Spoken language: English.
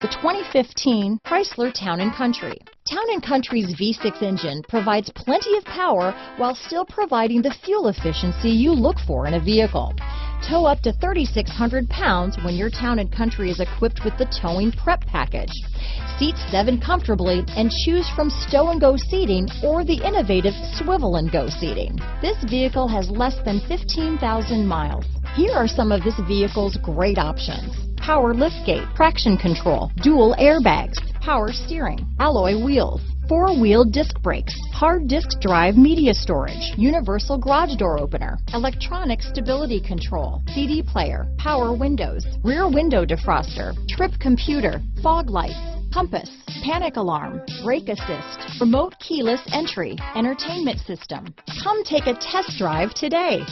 The 2015 Chrysler Town & Country. Town & Country's V6 engine provides plenty of power while still providing the fuel efficiency you look for in a vehicle. Tow up to 3,600 pounds when your Town & Country is equipped with the towing prep package. Seat 7 comfortably and choose from stow and go seating or the innovative swivel and go seating. This vehicle has less than 15,000 miles. Here are some of this vehicle's great options: power liftgate, traction control, dual airbags, power steering, alloy wheels, four-wheel disc brakes, hard disk drive media storage, universal garage door opener, electronic stability control, CD player, power windows, rear window defroster, trip computer, fog lights, compass, panic alarm, brake assist, remote keyless entry, entertainment system. Come take a test drive today.